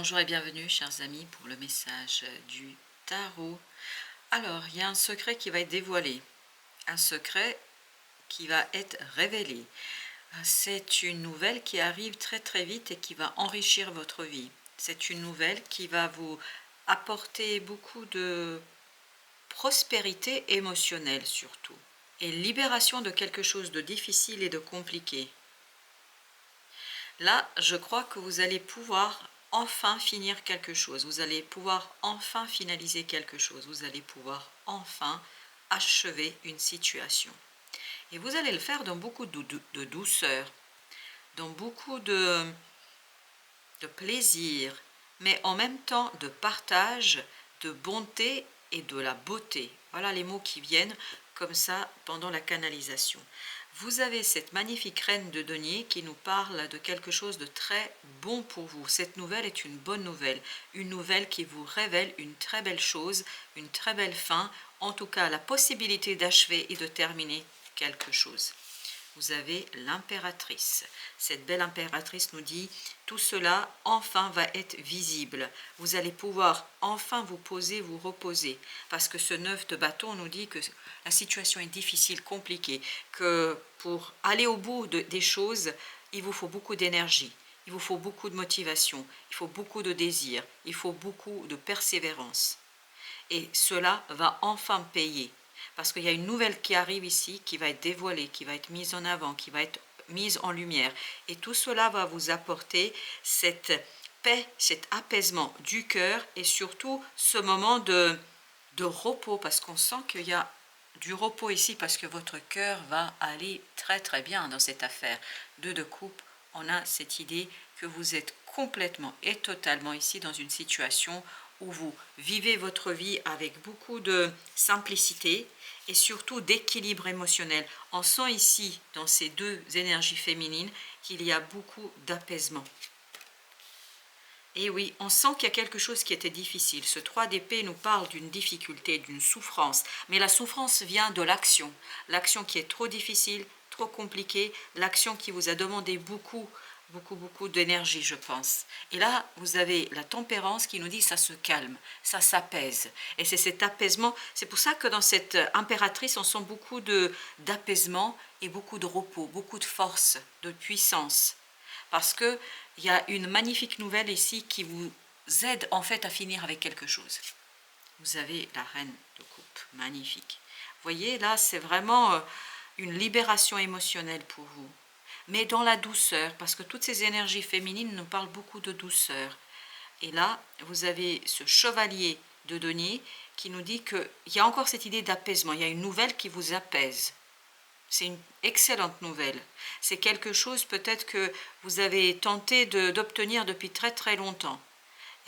Bonjour et bienvenue chers amis pour le message du tarot. Alors, il y a un secret qui va être dévoilé, un secret qui va être révélé. C'est une nouvelle qui arrive très très vite et qui va enrichir votre vie. C'est une nouvelle qui va vous apporter beaucoup de prospérité émotionnelle surtout, et libération de quelque chose de difficile et de compliqué. Là, je crois que vous allez pouvoir enfin finir quelque chose, vous allez pouvoir enfin finaliser quelque chose, vous allez pouvoir enfin achever une situation. Et vous allez le faire dans beaucoup de douceur, dans beaucoup de plaisir, mais en même temps de partage, de bonté et de la beauté. Voilà les mots qui viennent comme ça pendant la canalisation. Vous avez cette magnifique reine de denier qui nous parle de quelque chose de très bon pour vous. Cette nouvelle est une bonne nouvelle, une nouvelle qui vous révèle une très belle chose, une très belle fin, en tout cas la possibilité d'achever et de terminer quelque chose. Vous avez l'impératrice. Cette belle impératrice nous dit, tout cela enfin va être visible. Vous allez pouvoir enfin vous poser, vous reposer. Parce que ce 9 de bâton nous dit que la situation est difficile, compliquée, que pour aller au bout des choses, il vous faut beaucoup d'énergie, il vous faut beaucoup de motivation, il faut beaucoup de désir, il faut beaucoup de persévérance. Et cela va enfin payer. Parce qu'il y a une nouvelle qui arrive ici, qui va être dévoilée, qui va être mise en avant, qui va être mise en lumière. Et tout cela va vous apporter cette paix, cet apaisement du cœur et surtout ce moment de repos, parce qu'on sent qu'il y a du repos ici, parce que votre cœur va aller très très bien dans cette affaire. Deux de coupe, on a cette idée que vous êtes complètement et totalement ici dans une situation où vous vivez votre vie avec beaucoup de simplicité et surtout d'équilibre émotionnel. On sent ici, dans ces deux énergies féminines, qu'il y a beaucoup d'apaisement. Et oui, on sent qu'il y a quelque chose qui était difficile. Ce 3 d'épée nous parle d'une difficulté, d'une souffrance. Mais la souffrance vient de l'action. L'action qui est trop difficile, trop compliquée, l'action qui vous a demandé beaucoup d'énergie, je pense. Et là, vous avez la tempérance qui nous dit ça se calme, ça s'apaise. Et c'est cet apaisement, c'est pour ça que dans cette impératrice, on sent beaucoup d'apaisement et beaucoup de repos, beaucoup de force, de puissance. Parce qu'il y a une magnifique nouvelle ici qui vous aide en fait à finir avec quelque chose. Vous avez la reine de coupe, magnifique. Vous voyez, là, c'est vraiment une libération émotionnelle pour vous. Mais dans la douceur, parce que toutes ces énergies féminines nous parlent beaucoup de douceur. Et là, vous avez ce chevalier de denier qui nous dit qu'il y a encore cette idée d'apaisement. Il y a une nouvelle qui vous apaise. C'est une excellente nouvelle. C'est quelque chose peut-être que vous avez tenté d'obtenir depuis très très longtemps.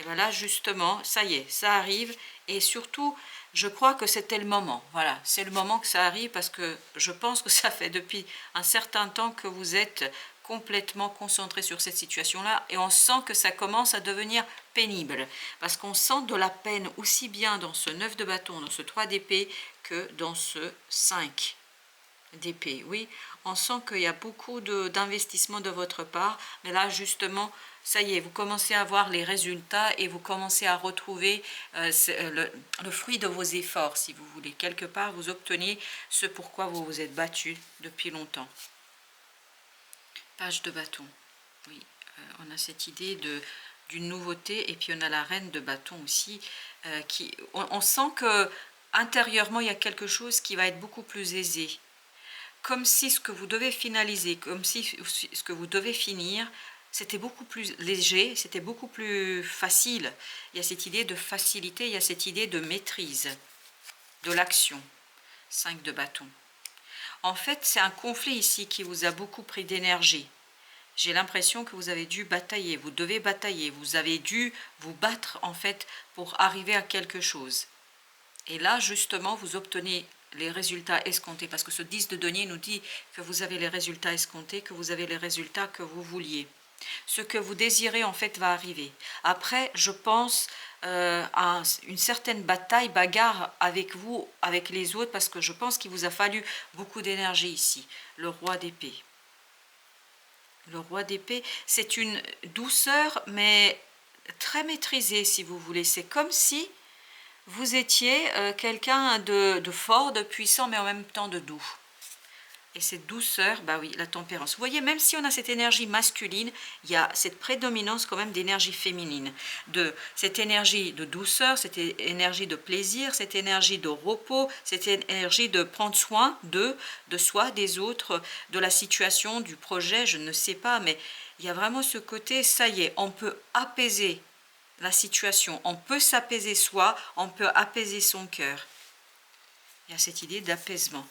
Et bien là, justement, ça y est, ça arrive. Et surtout, je crois que c'était le moment. Voilà, c'est le moment que ça arrive parce que je pense que ça fait depuis un certain temps que vous êtes complètement concentré sur cette situation-là. Et on sent que ça commence à devenir pénible. Parce qu'on sent de la peine aussi bien dans ce 9 de bâton, dans ce 3 d'épée, que dans ce 5 d'épée. Oui, on sent qu'il y a beaucoup d'investissement de votre part, mais là justement, ça y est, vous commencez à voir les résultats et vous commencez à retrouver le fruit de vos efforts, si vous voulez. Quelque part, vous obtenez ce pourquoi vous vous êtes battu depuis longtemps. Page de bâton. Oui, on a cette idée d'une nouveauté et puis on a la reine de bâton aussi. On sent que intérieurement, il y a quelque chose qui va être beaucoup plus aisé. Comme si ce que vous devez finaliser, comme si ce que vous devez finir, c'était beaucoup plus léger, c'était beaucoup plus facile. Il y a cette idée de facilité, il y a cette idée de maîtrise, de l'action. 5 de bâton. En fait, c'est un conflit ici qui vous a beaucoup pris d'énergie. J'ai l'impression que vous avez dû batailler, vous devez batailler, vous avez dû vous battre en fait pour arriver à quelque chose. Et là, justement, vous obtenez les résultats escomptés, parce que ce 10 de denier nous dit que vous avez les résultats escomptés, que vous avez les résultats que vous vouliez. Ce que vous désirez, en fait, va arriver. Après, je pense à une certaine bataille, bagarre avec vous, avec les autres, parce que je pense qu'il vous a fallu beaucoup d'énergie ici. Le roi d'épée. Le roi d'épée, c'est une douceur, mais très maîtrisé si vous voulez. C'est comme si vous étiez quelqu'un de fort, de puissant, mais en même temps de doux. Et cette douceur, bah oui, la tempérance. Vous voyez, même si on a cette énergie masculine, il y a cette prédominance quand même d'énergie féminine. De cette énergie de douceur, cette énergie de plaisir, cette énergie de repos, cette énergie de prendre soin de soi, des autres, de la situation, du projet, je ne sais pas. Mais il y a vraiment ce côté, ça y est, on peut apaiser la situation, on peut s'apaiser soi, on peut apaiser son cœur. Il y a cette idée d'apaisement.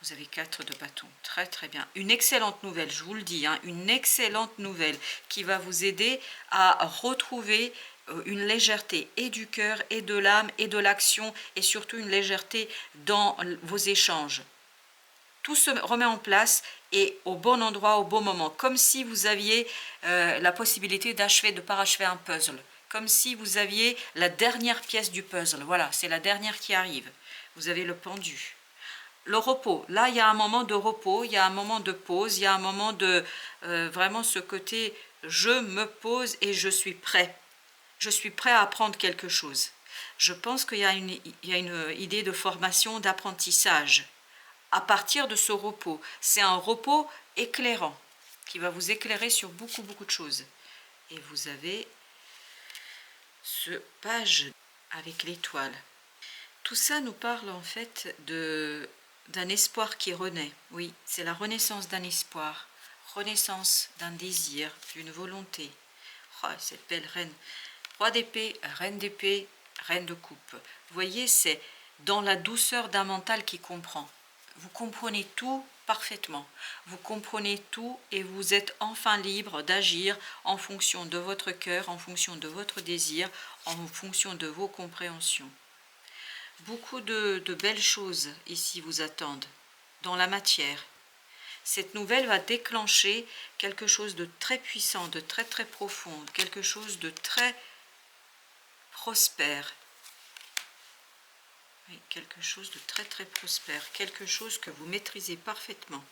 Vous avez 4 de bâton, très très bien. Une excellente nouvelle, je vous le dis, hein, une excellente nouvelle qui va vous aider à retrouver une légèreté et du cœur et de l'âme et de l'action et surtout une légèreté dans vos échanges. Tout se remet en place et au bon endroit, au bon moment, comme si vous aviez la possibilité d'achever, de parachever un puzzle, comme si vous aviez la dernière pièce du puzzle. Voilà, c'est la dernière qui arrive. Vous avez le pendu. Le repos, là il y a un moment de repos, il y a un moment de pause, il y a un moment de vraiment ce côté je me pose et je suis prêt. Je suis prêt à apprendre quelque chose. Je pense qu'il y a une idée de formation, d'apprentissage à partir de ce repos. C'est un repos éclairant qui va vous éclairer sur beaucoup de choses. Et vous avez ce page avec l'étoile. Tout ça nous parle en fait d'un espoir qui renaît. Oui, c'est la renaissance d'un espoir, renaissance d'un désir, d'une volonté. Oh, cette belle reine. Roi d'épée, reine de coupe. Vous voyez, c'est dans la douceur d'un mental qui comprend. Vous comprenez tout parfaitement. Vous comprenez tout et vous êtes enfin libre d'agir en fonction de votre cœur, en fonction de votre désir, en fonction de vos compréhensions. Beaucoup de belles choses ici vous attendent, dans la matière. Cette nouvelle va déclencher quelque chose de très puissant, de très profond, quelque chose de très prospère. Oui, quelque chose de très prospère, quelque chose que vous maîtrisez parfaitement.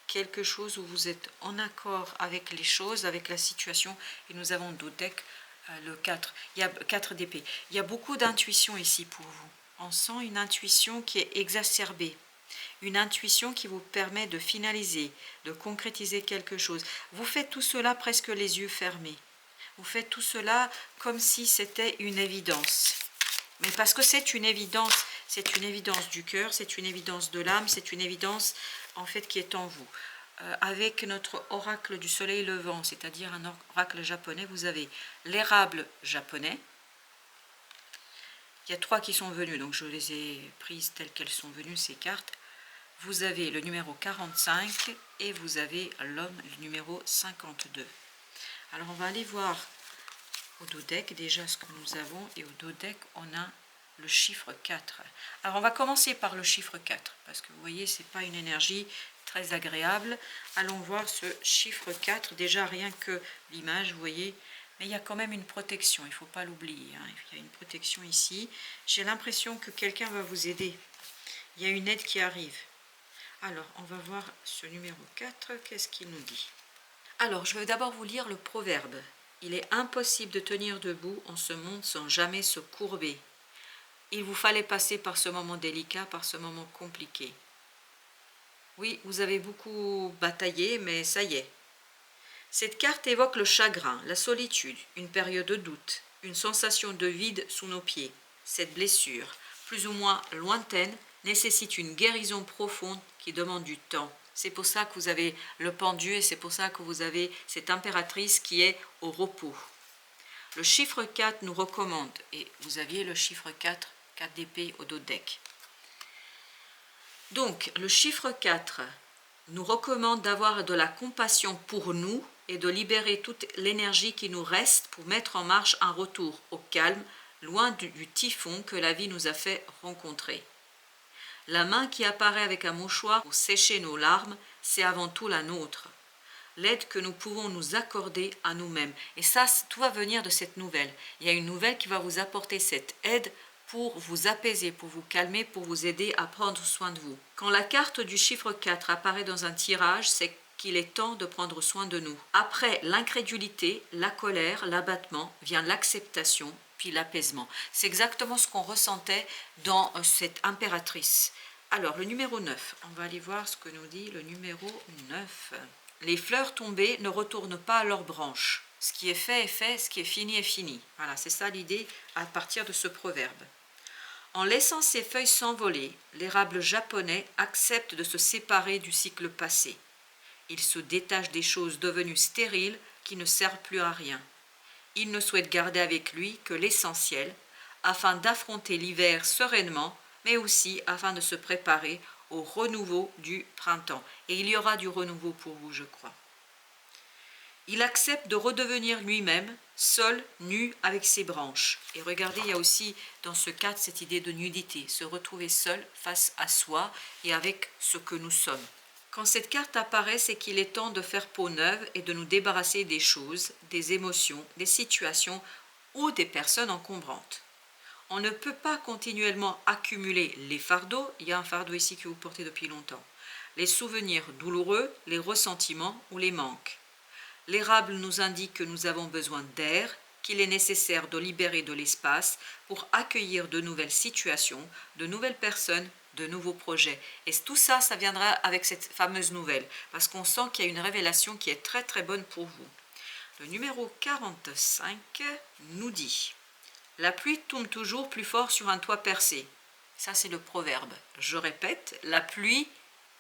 Quelque chose où vous êtes en accord avec les choses, avec la situation. Et nous avons d'autres decks. Le 4, il y a 4 d'épée. Il y a beaucoup d'intuition ici pour vous. On sent une intuition qui est exacerbée. Une intuition qui vous permet de finaliser, de concrétiser quelque chose. Vous faites tout cela presque les yeux fermés. Vous faites tout cela comme si c'était une évidence. Mais parce que c'est une évidence du cœur, c'est une évidence de l'âme, c'est une évidence en fait qui est en vous. Avec notre oracle du soleil levant, c'est-à-dire un oracle japonais, vous avez l'érable japonais. Il y a 3 qui sont venus, donc je les ai prises telles qu'elles sont venues, ces cartes. Vous avez le numéro 45 et vous avez l'homme, le numéro 52. Alors on va aller voir au dos deck déjà ce que nous avons, et au dos deck on a le chiffre 4. Alors on va commencer par le chiffre 4, parce que vous voyez, c'est pas une énergie très agréable. Allons voir ce chiffre 4, déjà rien que l'image, vous voyez, mais il y a quand même une protection, il ne faut pas l'oublier, hein. Il y a une protection ici. J'ai l'impression que quelqu'un va vous aider, il y a une aide qui arrive. Alors on va voir ce numéro 4, qu'est-ce qu'il nous dit? Alors je vais d'abord vous lire le proverbe. Il est impossible de tenir debout en ce monde sans jamais se courber. Il vous fallait passer par ce moment délicat, par ce moment compliqué. Oui, vous avez beaucoup bataillé, mais ça y est. Cette carte évoque le chagrin, la solitude, une période de doute, une sensation de vide sous nos pieds. Cette blessure, plus ou moins lointaine, nécessite une guérison profonde qui demande du temps. C'est pour ça que vous avez le pendu et c'est pour ça que vous avez cette impératrice qui est au repos. Le chiffre 4 nous recommande, et vous aviez le chiffre 4, 4 d'épée au dos de deck. Donc, le chiffre 4 nous recommande d'avoir de la compassion pour nous et de libérer toute l'énergie qui nous reste pour mettre en marche un retour au calme, loin du typhon que la vie nous a fait rencontrer. La main qui apparaît avec un mouchoir pour sécher nos larmes, c'est avant tout la nôtre. L'aide que nous pouvons nous accorder à nous-mêmes. Et ça, tout va venir de cette nouvelle. Il y a une nouvelle qui va vous apporter cette aide pour vous apaiser, pour vous calmer, pour vous aider à prendre soin de vous. Quand la carte du chiffre 4 apparaît dans un tirage, c'est qu'il est temps de prendre soin de nous. Après l'incrédulité, la colère, l'abattement, vient l'acceptation, puis l'apaisement. C'est exactement ce qu'on ressentait dans cette impératrice. Alors, le numéro 9, on va aller voir ce que nous dit le numéro 9. Les fleurs tombées ne retournent pas à leurs branches. Ce qui est fait, ce qui est fini est fini. Voilà, c'est ça l'idée à partir de ce proverbe. En laissant ses feuilles s'envoler, l'érable japonais accepte de se séparer du cycle passé. Il se détache des choses devenues stériles qui ne servent plus à rien. Il ne souhaite garder avec lui que l'essentiel, afin d'affronter l'hiver sereinement, mais aussi afin de se préparer au renouveau du printemps. Et il y aura du renouveau pour vous, je crois. Il accepte de redevenir lui-même, seul, nu, avec ses branches. Et regardez, il y a aussi dans ce cadre cette idée de nudité, se retrouver seul face à soi et avec ce que nous sommes. Quand cette carte apparaît, c'est qu'il est temps de faire peau neuve et de nous débarrasser des choses, des émotions, des situations ou des personnes encombrantes. On ne peut pas continuellement accumuler les fardeaux, il y a un fardeau ici que vous portez depuis longtemps, les souvenirs douloureux, les ressentiments ou les manques. L'érable nous indique que nous avons besoin d'air, qu'il est nécessaire de libérer de l'espace pour accueillir de nouvelles situations, de nouvelles personnes, de nouveaux projets. Et tout ça, ça viendra avec cette fameuse nouvelle, parce qu'on sent qu'il y a une révélation qui est très très bonne pour vous. Le numéro 45 nous dit « La pluie tombe toujours plus fort sur un toit percé ». Ça, c'est le proverbe. Je répète, la pluie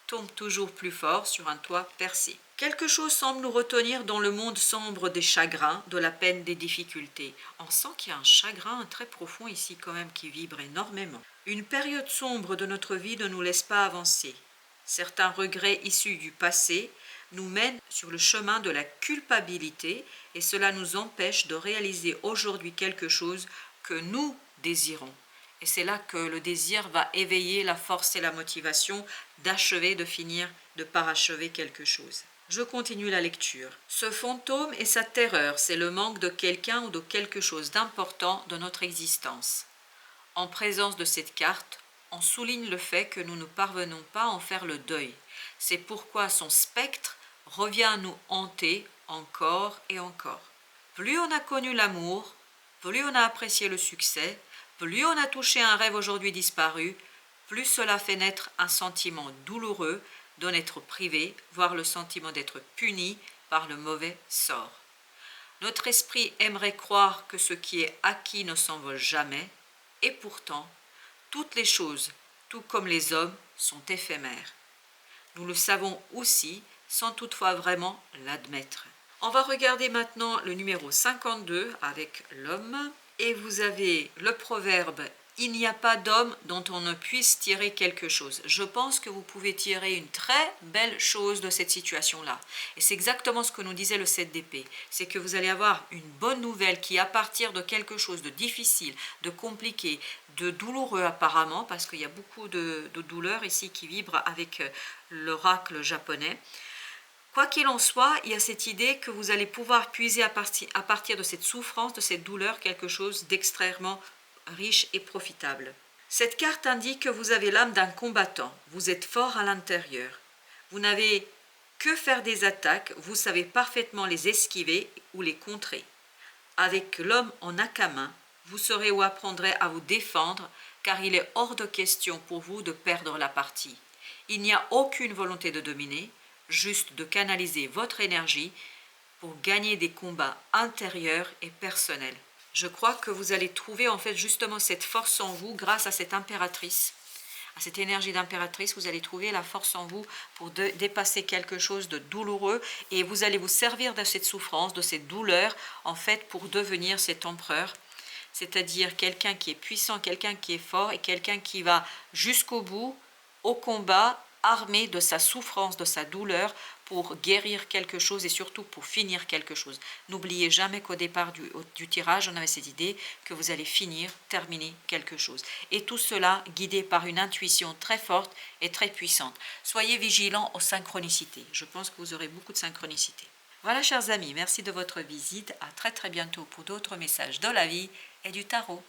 tombe toujours plus fort sur un toit percé. Quelque chose semble nous retenir dans le monde sombre des chagrins, de la peine, des difficultés. On sent qu'il y a un chagrin très profond ici quand même qui vibre énormément. Une période sombre de notre vie ne nous laisse pas avancer. Certains regrets issus du passé nous mènent sur le chemin de la culpabilité et cela nous empêche de réaliser aujourd'hui quelque chose que nous désirons. Et c'est là que le désir va éveiller la force et la motivation d'achever, de finir, de parachever quelque chose. Je continue la lecture. Ce fantôme et sa terreur, c'est le manque de quelqu'un ou de quelque chose d'important de notre existence. En présence de cette carte, on souligne le fait que nous ne parvenons pas à en faire le deuil. C'est pourquoi son spectre revient à nous hanter encore et encore. Plus on a connu l'amour, plus on a apprécié le succès, plus on a touché un rêve aujourd'hui disparu, plus cela fait naître un sentiment douloureux d'en être privé, voire le sentiment d'être puni par le mauvais sort. Notre esprit aimerait croire que ce qui est acquis ne s'envole jamais, et pourtant, toutes les choses, tout comme les hommes, sont éphémères. Nous le savons aussi, sans toutefois vraiment l'admettre. On va regarder maintenant le numéro 52 avec l'homme. Et vous avez le proverbe « Il n'y a pas d'homme dont on ne puisse tirer quelque chose ». Je pense que vous pouvez tirer une très belle chose de cette situation-là. Et c'est exactement ce que nous disait le 7 d'épée. C'est que vous allez avoir une bonne nouvelle qui, à partir de quelque chose de difficile, de compliqué, de douloureux apparemment, parce qu'il y a beaucoup de douleurs ici qui vibrent avec l'oracle japonais. Quoi qu'il en soit, il y a cette idée que vous allez pouvoir puiser à partir de cette souffrance, de cette douleur, quelque chose d'extrêmement riche et profitable. Cette carte indique que vous avez l'âme d'un combattant, vous êtes fort à l'intérieur. Vous n'avez que faire des attaques, vous savez parfaitement les esquiver ou les contrer. Avec l'homme en akama, vous saurez ou apprendrez à vous défendre, car il est hors de question pour vous de perdre la partie. Il n'y a aucune volonté de dominer, juste de canaliser votre énergie pour gagner des combats intérieurs et personnels. Je crois que vous allez trouver en fait justement cette force en vous grâce à cette impératrice, à cette énergie d'impératrice. Vous allez trouver la force en vous pour dépasser quelque chose de douloureux et vous allez vous servir de cette souffrance, de cette douleur en fait pour devenir cet empereur, c'est-à-dire quelqu'un qui est puissant, quelqu'un qui est fort et quelqu'un qui va jusqu'au bout au combat, armé de sa souffrance, de sa douleur, pour guérir quelque chose et surtout pour finir quelque chose. N'oubliez jamais qu'au départ du tirage, on avait cette idée que vous allez finir, terminer quelque chose. Et tout cela guidé par une intuition très forte et très puissante. Soyez vigilants aux synchronicités. Je pense que vous aurez beaucoup de synchronicités. Voilà, chers amis, merci de votre visite. À très très bientôt pour d'autres messages de la vie et du tarot.